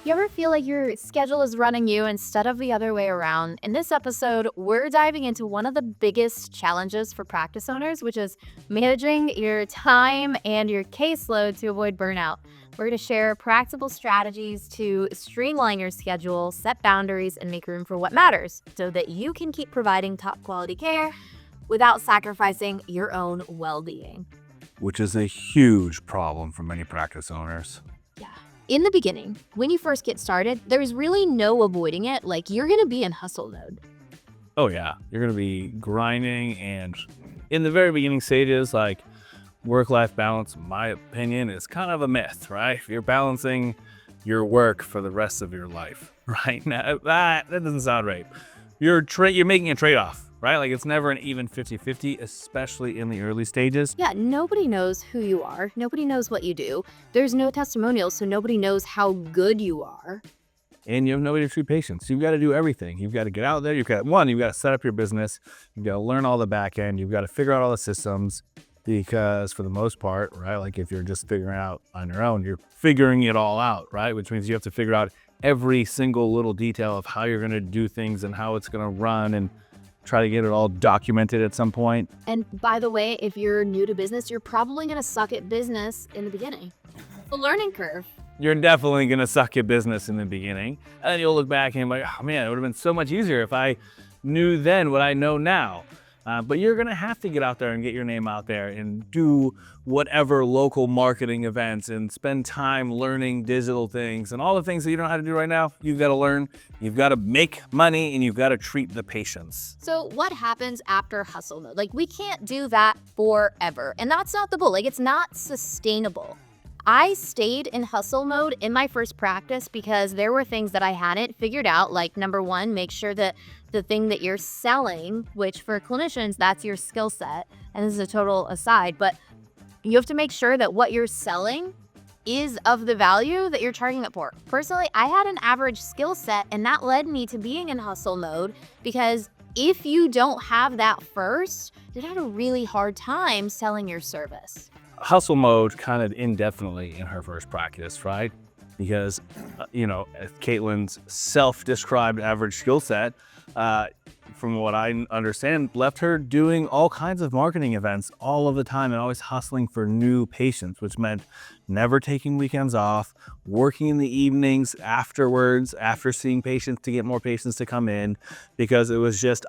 You ever feel like your schedule is running you instead of the other way around? In this episode, we're diving into one of the biggest challenges for practice owners, which is managing your time and your caseload to avoid burnout. We're going to share practical strategies to streamline your schedule, set boundaries, and make room for what matters so that you can keep providing top quality care without sacrificing your own well-being. Which is a huge problem for many practice owners. In the beginning, when you first get started, there's really no avoiding it. Like, you're going to be in hustle mode. Oh yeah, you're gonna be grinding, and in the very beginning stages, like work-life balance, in my opinion, is kind of a myth, right? If you're balancing your work for the rest of your life, right? Now, that doesn't sound right. You're making a trade-off, right? Like, it's never an even 50-50, especially in the early stages. Yeah, nobody knows who you are. Nobody knows what you do. There's no testimonials, so nobody knows how good you are. And you have nobody to treat patients. You've got to do everything. You've got to get out there. You've got to set up your business. You've got to learn all the back end. You've got to figure out all the systems, because for the most part, right, like if you're just figuring out on your own, you're figuring it all out, right? Which means you have to figure out every single little detail of how you're going to do things and how it's going to run, and try to get it all documented at some point. And by the way, if you're new to business, you're probably going to suck at business in the beginning. The learning curve. You're definitely going to suck at business in the beginning. And then you'll look back and be like, oh man, it would have been so much easier if I knew then what I know now. But you're going to have to get out there and get your name out there and do whatever local marketing events and spend time learning digital things and all the things that you don't know how to do right now. You've got to learn, you've got to make money, and you've got to treat the patients. So what happens after hustle mode? Like, we can't do that forever. And that's not the goal. Like, it's not sustainable. I stayed in hustle mode in my first practice because there were things that I hadn't figured out. Like, number one, make sure that the thing that you're selling, which for clinicians, that's your skill set. And this is a total aside, but you have to make sure that what you're selling is of the value that you're charging it for. Personally, I had an average skill set, and that led me to being in hustle mode, because if you don't have that first, you'd have a really hard time selling your service. Hustle mode kind of indefinitely in her first practice, right? Because, Caitlin's self-described average skill set, from what I understand, left her doing all kinds of marketing events all of the time and always hustling for new patients, which meant never taking weekends off, working in the evenings afterwards, after seeing patients, to get more patients to come in, because it was just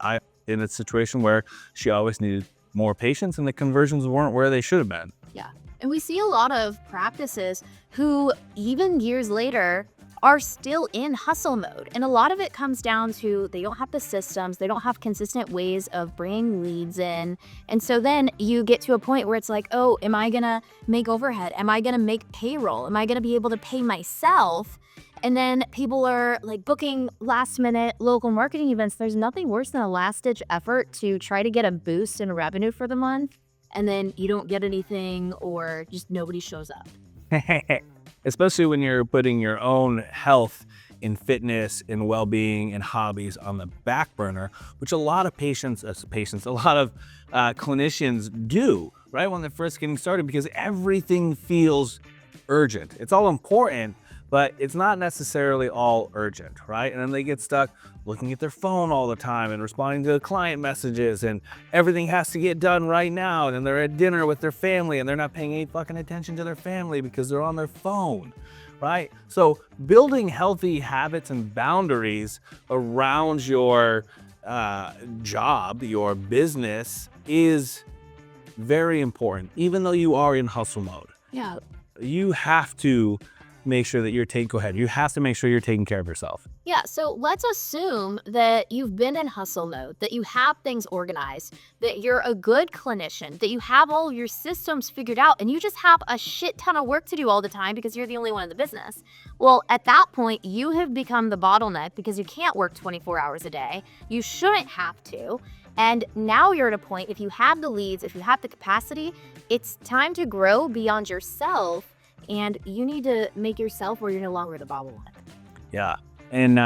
in a situation where she always needed more patients and the conversions weren't where they should have been. Yeah. And we see a lot of practices who, even years later, are still in hustle mode. And a lot of it comes down to they don't have the systems, they don't have consistent ways of bringing leads in. And so then you get to a point where it's like, oh, am I gonna make overhead? Am I gonna make payroll? Am I gonna be able to pay myself? And then people are like booking last minute local marketing events. There's nothing worse than a last ditch effort to try to get a boost in revenue for the month, and then you don't get anything, or just nobody shows up. Especially when you're putting your own health and fitness and well-being and hobbies on the back burner, which a lot of a lot of clinicians do, right, when they're first getting started, because everything feels urgent. It's all important, but it's not necessarily all urgent, right? And then they get stuck looking at their phone all the time and responding to client messages, and everything has to get done right now. And then they're at dinner with their family and they're not paying any fucking attention to their family because they're on their phone, right? So building healthy habits and boundaries around your job, your business, is very important, even though you are in hustle mode. Yeah. You have to make sure that you have to make sure you're taking care of yourself. Yeah, so let's assume that you've been in hustle mode, that you have things organized, that you're a good clinician, that you have all your systems figured out, and you just have a shit ton of work to do all the time because you're the only one in the business. Well, at that point, you have become the bottleneck because you can't work 24 hours a day. You shouldn't have to. And now you're at a point, if you have the leads, if you have the capacity, it's time to grow beyond yourself. And you need to make yourself where you're no longer the bottleneck. Yeah. And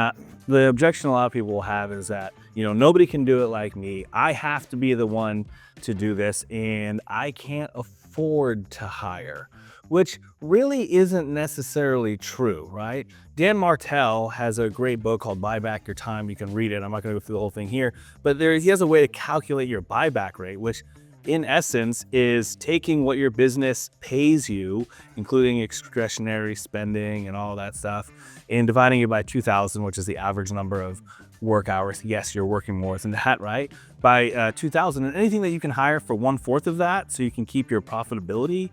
the objection a lot of people will have is that, nobody can do it like me. I have to be the one to do this, and I can't afford afford to hire, which really isn't necessarily true, right? Dan Martell has a great book called Buy Back Your Time. You can read it. I'm not going to go through the whole thing here, but he has a way to calculate your buyback rate, which in essence is taking what your business pays you, including discretionary spending and all that stuff, and dividing it by 2,000, which is the average number of work hours. Yes, you're working more than that, right? By 2,000, and anything that you can hire for 1/4 of that, so you can keep your profitability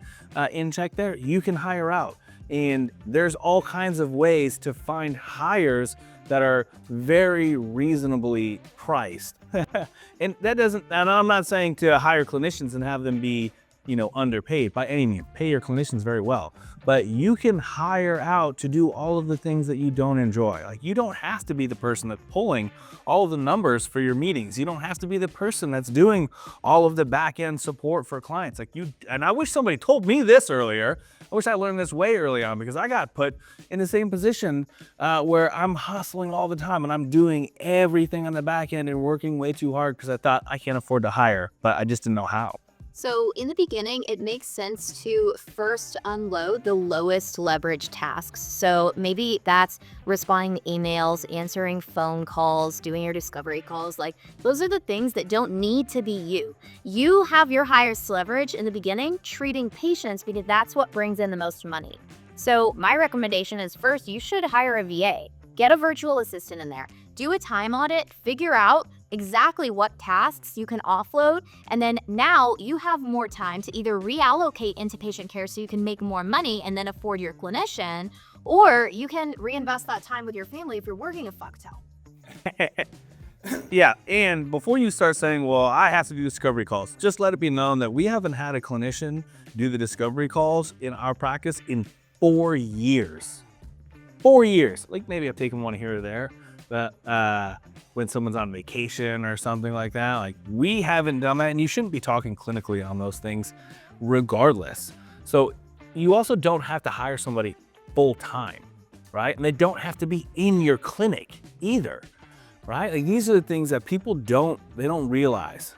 in check there, you can hire out. And there's all kinds of ways to find hires that are very reasonably priced. And I'm not saying to hire clinicians and have them be, underpaid by any means. Pay your clinicians very well, but you can hire out to do all of the things that you don't enjoy. Like, you don't have to be the person that's pulling all of the numbers for your meetings. You don't have to be the person that's doing all of the back end support for clients. And I wish somebody told me this earlier. I wish I learned this way early on, because I got put in the same position where I'm hustling all the time and I'm doing everything on the back end and working way too hard because I thought I can't afford to hire, but I just didn't know how. So in the beginning, it makes sense to first unload the lowest leverage tasks. So maybe that's responding to emails, answering phone calls, doing your discovery calls. Like, those are the things that don't need to be you. You have your highest leverage in the beginning, treating patients, because that's what brings in the most money. So my recommendation is, first, you should hire a VA. Get a virtual assistant in there. Do a time audit, figure out exactly what tasks you can offload, and then now you have more time to either reallocate into patient care so you can make more money and then afford your clinician, or you can reinvest that time with your family if you're working a fuck ton. Yeah, and before you start saying, well, I have to do discovery calls, just let it be known that we haven't had a clinician do the discovery calls in our practice in 4 years. 4 years. Like, maybe I've taken one here or there, but when someone's on vacation or something like that, like, we haven't done that, and you shouldn't be talking clinically on those things regardless. So you also don't have to hire somebody full time, right? And they don't have to be in your clinic either, right? Like, these are the things that people don't realize.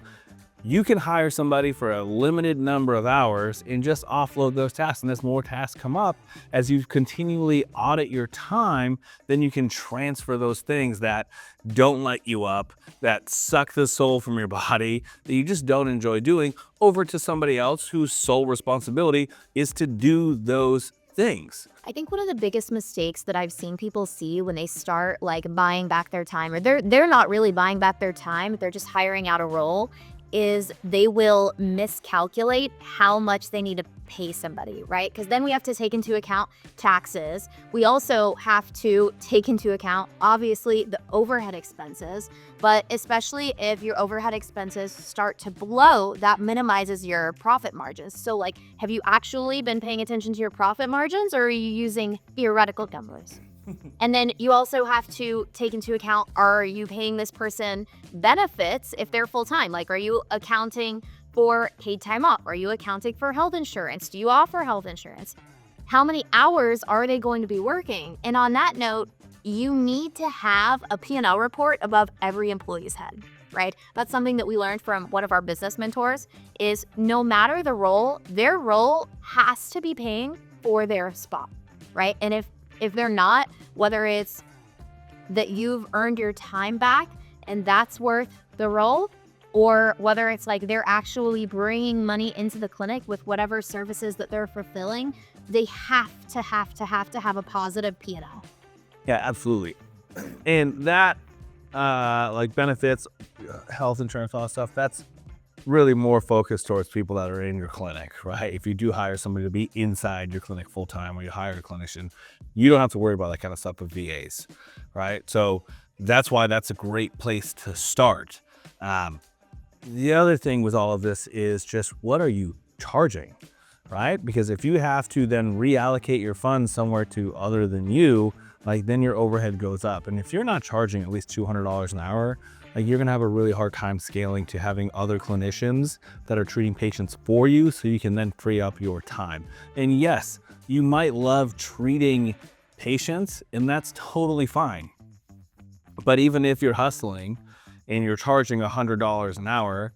You can hire somebody for a limited number of hours and just offload those tasks. And as more tasks come up, as you continually audit your time, then you can transfer those things that don't light you up, that suck the soul from your body, that you just don't enjoy doing, over to somebody else whose sole responsibility is to do those things. I think one of the biggest mistakes that I've seen people see when they start buying back their time, or they're not really buying back their time, they're just hiring out a role, is they will miscalculate how much they need to pay somebody, right? Because then we have to take into account taxes. We also have to take into account, obviously, the overhead expenses, but especially if your overhead expenses start to blow, that minimizes your profit margins. So have you actually been paying attention to your profit margins, or are you using theoretical numbers? And then you also have to take into account, are you paying this person benefits if they're full-time? Are you accounting for paid time off? Are you accounting for health insurance? Do you offer health insurance? How many hours are they going to be working? And on that note, you need to have a P&L report above every employee's head, right? That's something that we learned from one of our business mentors, is no matter the role, their role has to be paying for their spot, right? And if they're not, whether it's that you've earned your time back and that's worth the role, or whether it's they're actually bringing money into the clinic with whatever services that they're fulfilling, they have to have a positive P&L. Yeah, absolutely. And that, benefits, health insurance, all that stuff, that's really more focused towards people that are in your clinic, right? If you do hire somebody to be inside your clinic full time, or you hire a clinician, you don't have to worry about that kind of stuff with VAs, right? So that's why that's a great place to start. The other thing with all of this is just, what are you charging, right? Because if you have to then reallocate your funds somewhere to other than you, then your overhead goes up. And if you're not charging at least $200 an hour, you're gonna have a really hard time scaling to having other clinicians that are treating patients for you, so you can then free up your time. And yes, you might love treating patients, and that's totally fine. But even if you're hustling and you're charging $100 an hour,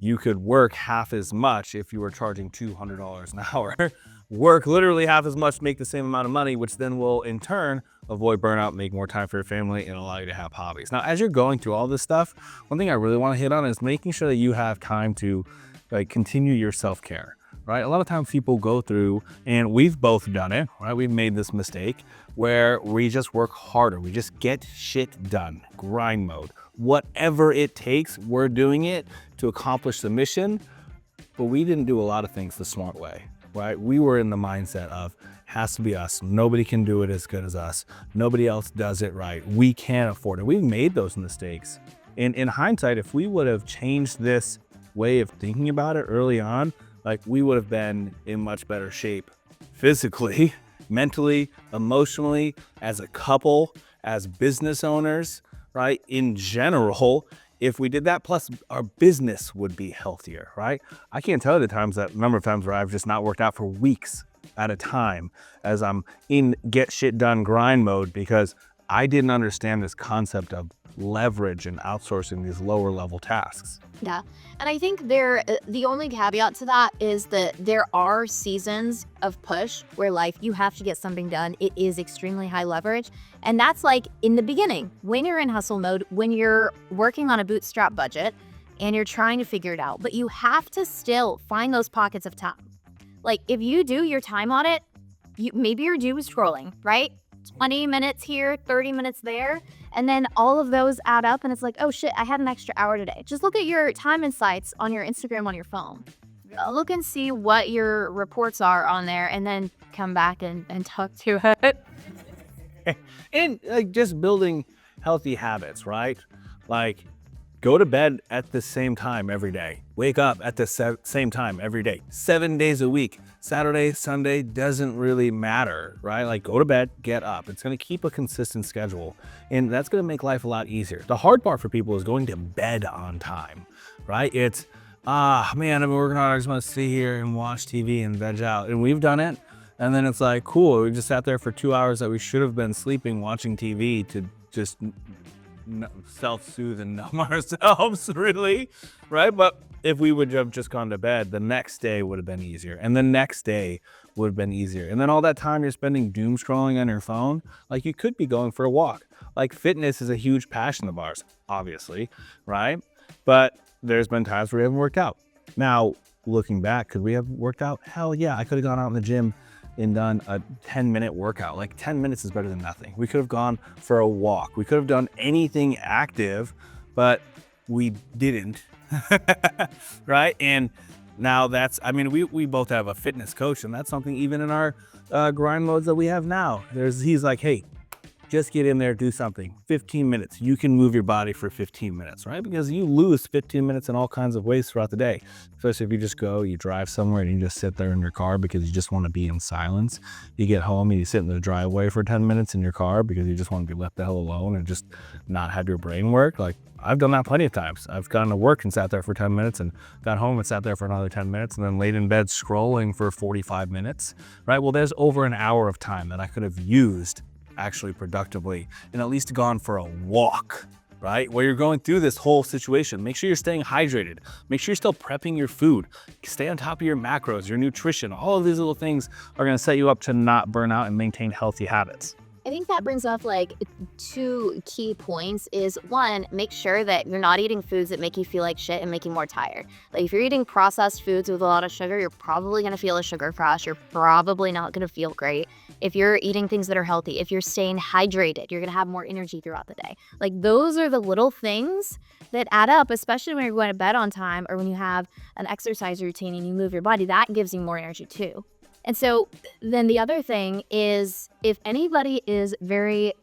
You could work half as much if you were charging $200 an hour. Work literally half as much, make the same amount of money, which then will in turn avoid burnout, make more time for your family, and allow you to have hobbies. Now, as you're going through all this stuff, one thing I really want to hit on is making sure that you have time to continue your self-care, right? A lot of times people go through, and we've both done it, right? We've made this mistake where we just work harder. We just get shit done, grind mode. Whatever it takes, we're doing it to accomplish the mission, but we didn't do a lot of things the smart way, right? We were in the mindset of, has to be us. Nobody can do it as good as us. Nobody else does it right. We can't afford it. We've made those mistakes. In hindsight, if we would have changed this way of thinking about it early on, like we would have been in much better shape physically, mentally, emotionally, as a couple, as business owners, right? In general, if we did that, plus our business would be healthier, right? I can't tell you the number of times where I've just not worked out for weeks at a time as I'm in get shit done grind mode because I didn't understand this concept of leverage and outsourcing these lower level tasks. Yeah. And I think the only caveat to that is that there are seasons of push where you have to get something done. It is extremely high leverage. And that's like in the beginning, when you're in hustle mode, when you're working on a bootstrap budget and you're trying to figure it out, but you have to still find those pockets of time. Like if you do your time audit, maybe you're doom scrolling, right? 20 minutes here, 30 minutes there. And then all of those add up and it's like, oh shit, I had an extra hour today. Just look at your time insights on your Instagram on your phone. Look and see what your reports are on there and then come back and talk to it. And like just building healthy habits, right? Like go to bed at the same time every day. Wake up at the same time every day, 7 days a week. Saturday, Sunday doesn't really matter, right? Like go to bed, get up. It's going to keep a consistent schedule and that's going to make life a lot easier. The hard part for people is going to bed on time, right? It's, man, I've been working hard. I just want to sit here and watch TV and veg out. And we've done it. And then it's like, cool. We just sat there for 2 hours that we should have been sleeping, watching TV to just self-soothe and numb ourselves, really, right? But if we would have just gone to bed, the next day would have been easier. And the next day would have been easier. And then all that time you're spending doom scrolling on your phone, like you could be going for a walk. Like fitness is a huge passion of ours, obviously, right? But there's been times where we haven't worked out. Now, looking back, could we have worked out? Hell yeah, I could have gone out in the gym and done a 10-minute workout. Like 10 minutes is better than nothing. We could have gone for a walk. We could have done anything active, but we didn't, right? And now we both have a fitness coach and that's something even in our grind modes that we have now. He's like, hey, just get in there, do something. 15 minutes. You can move your body for 15 minutes, right? Because you lose 15 minutes in all kinds of ways throughout the day. Especially if you just you drive somewhere and you just sit there in your car because you just want to be in silence. You get home and you sit in the driveway for 10 minutes in your car because you just want to be left the hell alone and just not have your brain work. Like I've done that plenty of times. I've gone to work and sat there for 10 minutes and got home and sat there for another 10 minutes and then laid in bed scrolling for 45 minutes, right? Well, there's over an hour of time that I could have used actually productively and at least gone for a walk, right? While you're going through this whole situation, make sure you're staying hydrated. Make sure you're still prepping your food. Stay on top of your macros, your nutrition. All of these little things are going to set you up to not burn out and maintain healthy habits. I think that brings up like 2 key points is one, make sure that you're not eating foods that make you feel like shit and make you more tired. Like if you're eating processed foods with a lot of sugar, you're probably going to feel a sugar crash. You're probably not going to feel great. If you're eating things that are healthy, if you're staying hydrated, you're going to have more energy throughout the day. Like those are the little things that add up, especially when you're going to bed on time or when you have an exercise routine and you move your body, that gives you more energy too. And so then the other thing is if anybody is very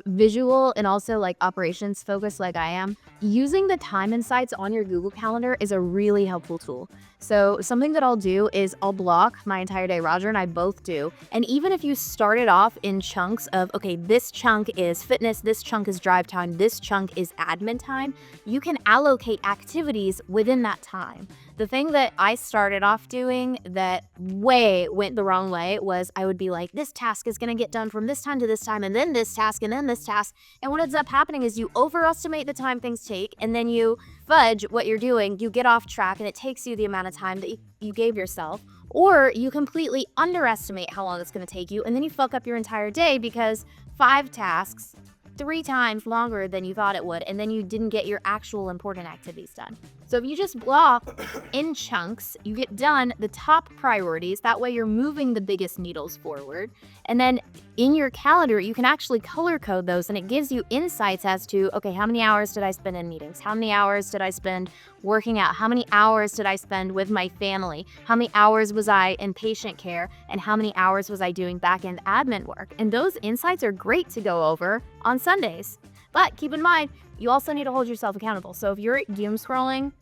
visual and also like operations focused like I am, using the time insights on your Google Calendar is a really helpful tool. So something that I'll do is I'll block my entire day. Roger and I both do. And even if you start it off in chunks of, okay, this chunk is fitness, this chunk is drive time, this chunk is admin time, you can allocate activities within that time. The thing that I started off doing that went the wrong way was I would be like, this task is going to get done from this time to this time, and then this task, and then this task. And what ends up happening is you overestimate the time things take, and then you fudge what you're doing. You get off track, and it takes you the amount of time that you gave yourself. Or you completely underestimate how long it's going to take you, and then you fuck up your entire day because 5 tasks 3 times longer than you thought it would, and then you didn't get your actual important activities done. So if you just block in chunks, you get done the top priorities. That way you're moving the biggest needles forward. And then in your calendar, you can actually color code those, and it gives you insights as to, okay, how many hours did I spend in meetings? How many hours did I spend working out? How many hours did I spend with my family? How many hours was I in patient care? And how many hours was I doing back-end admin work? And those insights are great to go over on Sundays. But keep in mind, you also need to hold yourself accountable. So if you're doom scrolling,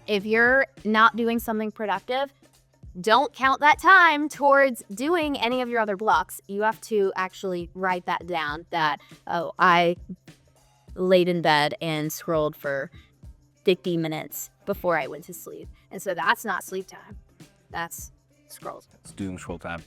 if you're not doing something productive, don't count that time towards doing any of your other blocks. You have to actually write that down that, oh, I laid in bed and scrolled for 50 minutes before I went to sleep. And so that's not sleep time. That's scrolls. It's doom scroll time.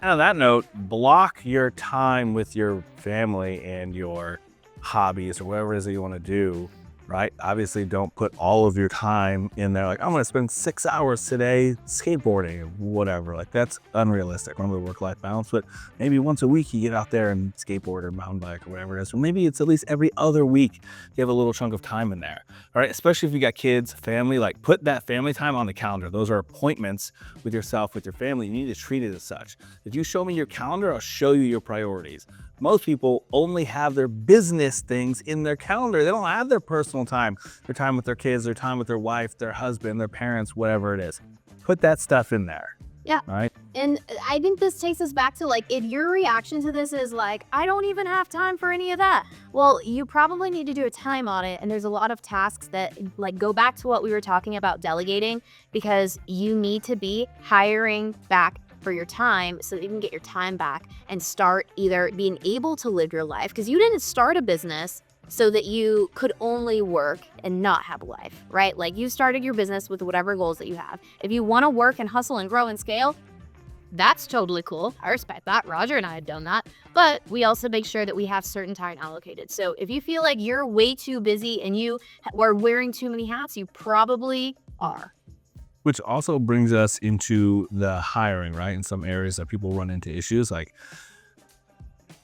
And on that note, block your time with your family and your hobbies or whatever it is that you want to do, right? Obviously, don't put all of your time in there. Like, I'm going to spend 6 hours today skateboarding or whatever. Like, that's unrealistic. Remember the work-life balance, but maybe once a week you get out there and skateboard or mountain bike or whatever it is. Or maybe it's at least every other week you have a little chunk of time in there. All right, especially if you got kids, family, like put that family time on the calendar. Those are appointments with yourself, with your family. You need to treat it as such. If you show me your calendar, I'll show you your priorities. Most people only have their business things in their calendar. They don't have their personal time, their time with their kids, their time with their wife, their husband, their parents, whatever it is. Put that stuff in there. Yeah. All right. And I think this takes us back to, like, if your reaction to this is like, I don't even have time for any of that. Well, you probably need to do a time audit. And there's a lot of tasks that, like, go back to what we were talking about delegating, because you need to be hiring back for your time so that you can get your time back and start either being able to live your life, because you didn't start a business so that you could only work and not have a life, right? Like, you started your business with whatever goals that you have. If you want to work and hustle and grow and scale, that's totally cool. I respect that. Roger and I had done that. But we also make sure that we have certain time allocated. So if you feel like you're way too busy and you are wearing too many hats, you probably are. Which also brings us into the hiring, right? In some areas that people run into issues, like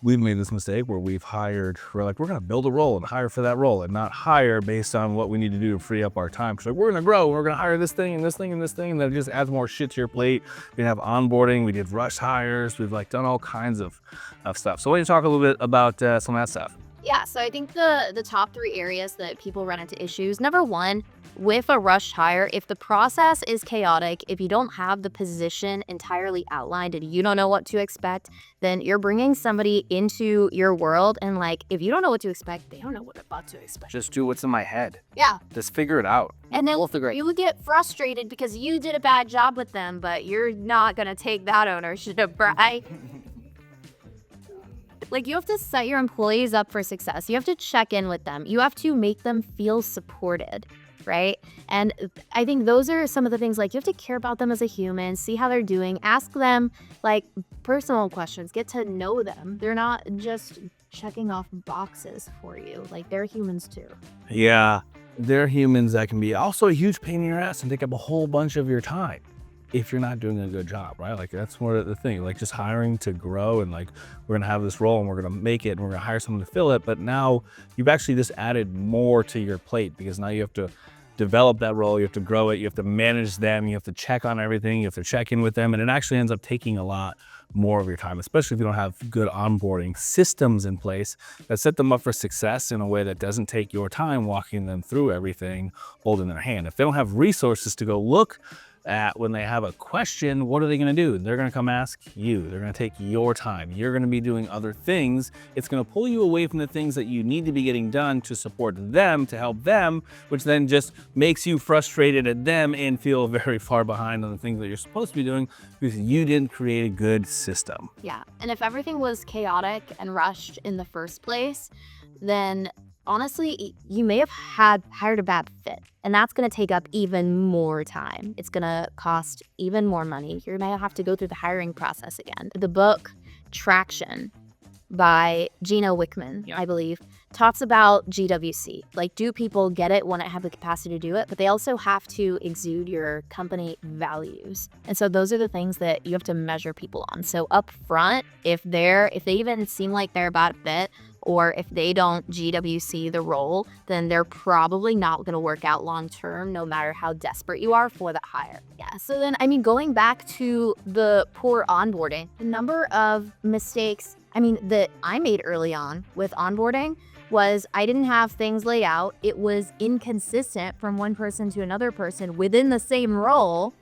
we've made this mistake where we're like, we're going to build a role and hire for that role and not hire based on what we need to do to free up our time. Because like, we're going to grow, we're going to hire this thing and this thing and this thing, and that just adds more shit to your plate. We have onboarding, we did rush hires, we've like done all kinds of stuff. So why don't you talk a little bit about some of that stuff? Yeah, so I think the top 3 areas that people run into issues. Number 1, with a rushed hire, if the process is chaotic, if you don't have the position entirely outlined and you don't know what to expect, then you're bringing somebody into your world, and like, if you don't know what to expect, they don't know what to expect. Just do what's in my head. Yeah. Just figure it out. And then We'll figure it. you would get frustrated because you did a bad job with them, but you're not going to take that ownership, right? Like, you have to set your employees up for success. You have to check in with them. You have to make them feel supported, right? And I think those are some of the things, like, you have to care about them as a human, see how they're doing, ask them, like, personal questions, get to know them. They're not just checking off boxes for you. Like, they're humans too. Yeah, they're humans that can be also a huge pain in your ass and take up a whole bunch of your time if you're not doing a good job, right? Like, that's more of the thing, like just hiring to grow and like, we're gonna have this role and we're gonna make it and we're gonna hire someone to fill it. But now you've actually just added more to your plate, because now you have to develop that role, you have to grow it, you have to manage them, you have to check on everything, you have to check in with them. And it actually ends up taking a lot more of your time, especially if you don't have good onboarding systems in place that set them up for success in a way that doesn't take your time walking them through everything, holding their hand. If they don't have resources to go look at when they have a question, what are they going to do? They're going to come ask you. They're going to take your time. You're going to be doing other things. It's going to pull you away from the things that you need to be getting done to support them, to help them, which then just makes you frustrated at them and feel very far behind on the things that you're supposed to be doing because you didn't create a good system. Yeah, and if everything was chaotic and rushed in the first place, then honestly, you may have hired a bad fit, and that's going to take up even more time. It's going to cost even more money. You may have to go through the hiring process again. The book Traction by Gino Wickman, I believe, talks about GWC. Like, do people get it when I have the capacity to do it? But they also have to exude your company values. And so those are the things that you have to measure people on. So up front, if they even seem like they're a bad fit, or if they don't GWC the role, then they're probably not going to work out long term, no matter how desperate you are for that hire. Yeah. So then, going back to the poor onboarding, the number of mistakes that I made early on with onboarding was I didn't have things laid out. It was inconsistent from one person to another person within the same role,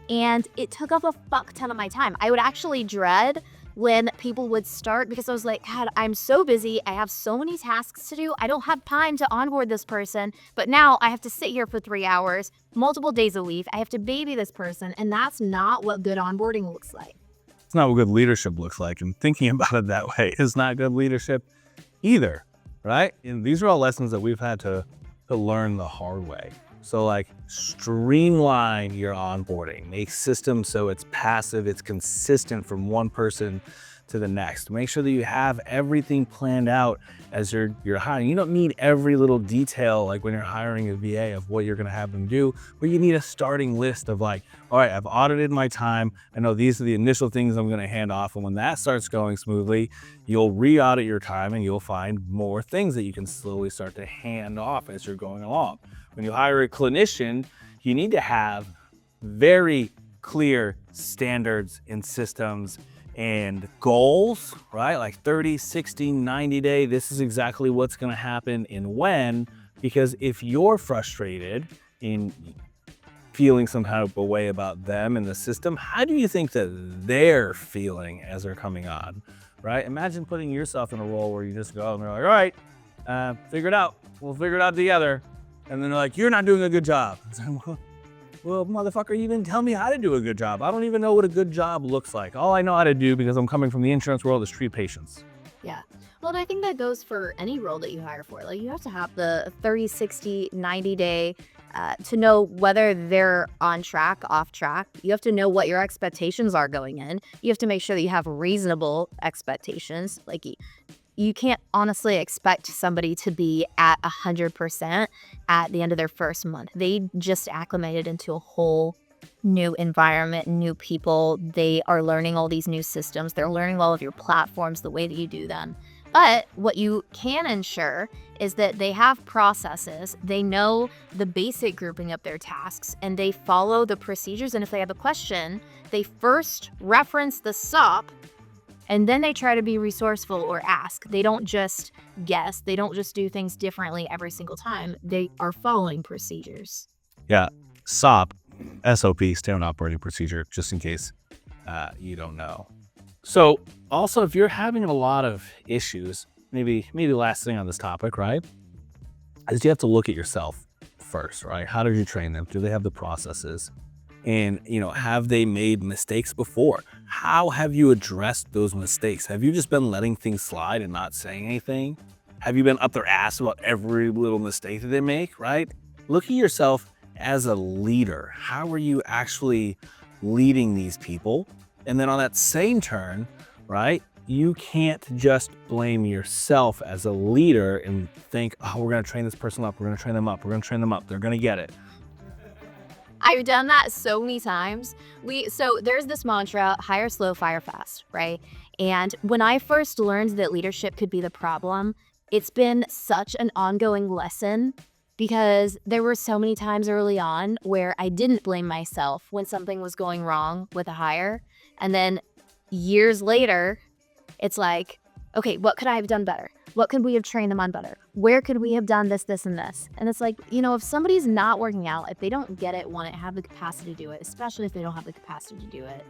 and it took up a fuck ton of my time. I would actually dread when people would start because I was like, God, I'm so busy. I have so many tasks to do. I don't have time to onboard this person. But now I have to sit here for 3 hours, multiple days a week. I have to baby this person. And that's not what good onboarding looks like. It's not what good leadership looks like. And thinking about it that way is not good leadership either, right? And these are all lessons that we've had to learn the hard way. So like, streamline your onboarding, make systems so it's passive, it's consistent from one person to the next. Make sure that you have everything planned out as you're hiring. You don't need every little detail like when you're hiring a VA of what you're gonna have them do, but you need a starting list of like, all right, I've audited my time. I know these are the initial things I'm gonna hand off. And when that starts going smoothly, you'll re-audit your time and you'll find more things that you can slowly start to hand off as you're going along. When you hire a clinician, you need to have very clear standards and systems and goals, right? Like 30, 60, 90 day, this is exactly what's gonna happen and when, because if you're frustrated in feeling some kind of a way about them and the system, how do you think that they're feeling as they're coming on, right? Imagine putting yourself in a role where you just go and they're like, all right, figure it out. We'll figure it out together. And then they're like, you're not doing a good job. Well, motherfucker, you didn't tell me how to do a good job. I don't even know what a good job looks like. All I know how to do, because I'm coming from the insurance world, is treat patients. Yeah. Well, and I think that goes for any role that you hire for. Like, you have to have the 30, 60, 90 day to know whether they're on track, off track. You have to know what your expectations are going in. You have to make sure that you have reasonable expectations. Like, you can't honestly expect somebody to be at 100% at the end of their first month. They just acclimated into a whole new environment, new people. They are learning all these new systems. They're learning all of your platforms, the way that you do them. But what you can ensure is that they have processes, they know the basic grouping of their tasks, and they follow the procedures. And if they have a question, they first reference the SOP, and then they try to be resourceful or ask. They don't just guess. They don't just do things differently every single time. They are following procedures. Yeah, SOP, Standard Operating Procedure, just in case you don't know. So also, if you're having a lot of issues, maybe the last thing on this topic, right, is you have to look at yourself first, right? How did you train them? Do they have the processes? And, have they made mistakes before? How have you addressed those mistakes? Have you just been letting things slide and not saying anything? Have you been up their ass about every little mistake that they make, right? Look at yourself as a leader. How are you actually leading these people? And then on that same turn, right, you can't just blame yourself as a leader and think, oh, we're gonna train this person up, we're gonna train them up, we're gonna train them up, they're gonna get it. I've done that so many times. So there's this mantra, hire slow, fire fast, right? And when I first learned that leadership could be the problem, it's been such an ongoing lesson, because there were so many times early on where I didn't blame myself when something was going wrong with a hire. And then years later, it's like, okay, what could I have done better? What could we have trained them on better? Where could we have done this, this, and this? And it's like, if somebody's not working out, if they don't get it, want it, have the capacity to do it, especially if they don't have the capacity to do it,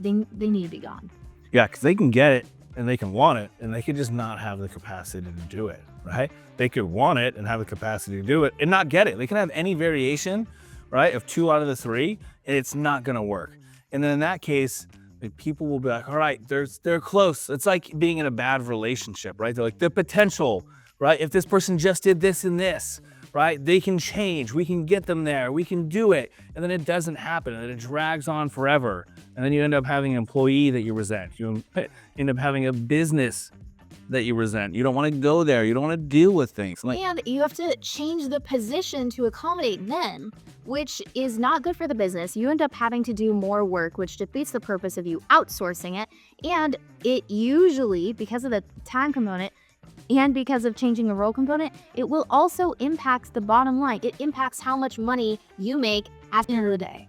they need to be gone. Yeah, because they can get it and they can want it, and they could just not have the capacity to do it, right? They could want it and have the capacity to do it and not get it. They can have any variation, right, of 2 out of the 3, and it's not gonna work. And then in that case, people will be like, all right, they're close. It's like being in a bad relationship, right? They're like, the potential right? If this person just did this and this, right? They can change, we can get them there, we can do it. And then it doesn't happen, and it drags on forever. And then you end up having an employee that you resent. You end up having a business that you resent. You don't want to go there. You don't want to deal with things. And you have to change the position to accommodate them, which is not good for the business. You end up having to do more work, which defeats the purpose of you outsourcing it. And it usually, because of the time component and because of changing the role component, it will also impact the bottom line. It impacts how much money you make at the end of the day.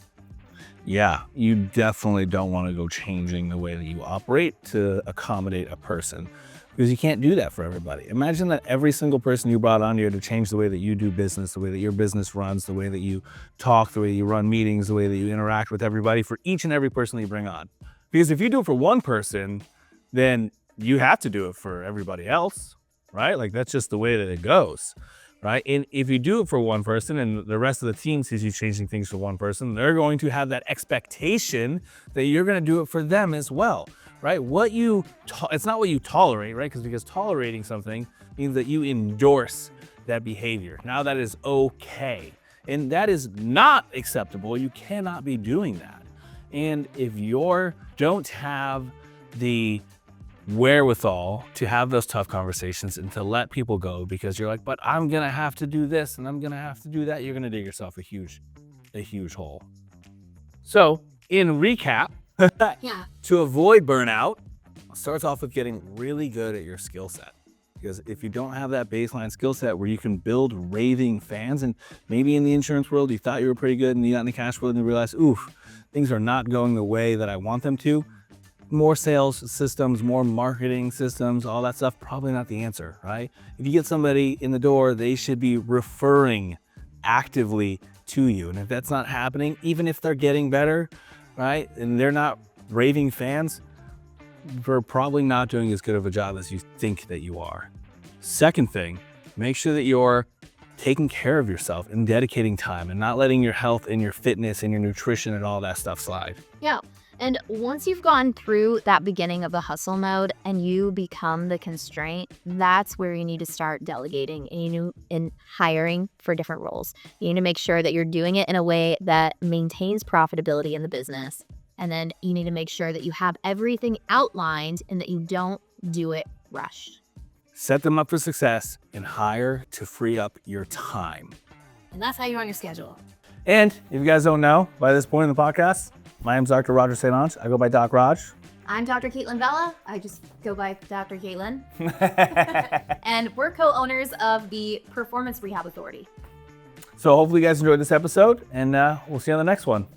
Yeah, you definitely don't want to go changing the way that you operate to accommodate a person, because you can't do that for everybody. Imagine that every single person you brought on here to change the way that you do business, the way that your business runs, the way that you talk, the way you run meetings, the way that you interact with everybody, for each and every person that you bring on. Because if you do it for one person, then you have to do it for everybody else, right? Like, that's just the way that it goes, right? And if you do it for one person and the rest of the team sees you changing things for one person, they're going to have that expectation that you're going to do it for them as well, right? It's not what you tolerate, right? Because tolerating something means that you endorse that behavior. Now that is okay. And that is not acceptable. You cannot be doing that. And if you don't have the wherewithal to have those tough conversations and to let people go because you're like, but I'm gonna have to do this and I'm gonna have to do that, you're gonna dig yourself a huge hole. So in recap, to avoid burnout, starts off with getting really good at your skill set. Because if you don't have that baseline skill set where you can build raving fans, and maybe in the insurance world you thought you were pretty good and you got in the cash world and you realized, oof, things are not going the way that I want them to. More sales systems, more marketing systems, all that stuff, probably not the answer, right? If you get somebody in the door, they should be referring actively to you. And if that's not happening, even if they're getting better, right, and they're not raving fans, you're probably not doing as good of a job as you think that you are. Second thing, make sure that you're taking care of yourself and dedicating time and not letting your health and your fitness and your nutrition and all that stuff slide. Yeah. And once you've gone through that beginning of the hustle mode and you become the constraint, that's where you need to start delegating and hiring for different roles. You need to make sure that you're doing it in a way that maintains profitability in the business. And then you need to make sure that you have everything outlined and that you don't do it rushed. Set them up for success and hire to free up your time. And that's how you run your schedule. And if you guys don't know, by this point in the podcast, my name's Dr. Roger St. Ange. I go by Doc Raj. I'm Dr. Caitlin Vella. I just go by Dr. Caitlin. And we're co-owners of the Performance Rehab Authority. So hopefully you guys enjoyed this episode, and we'll see you on the next one.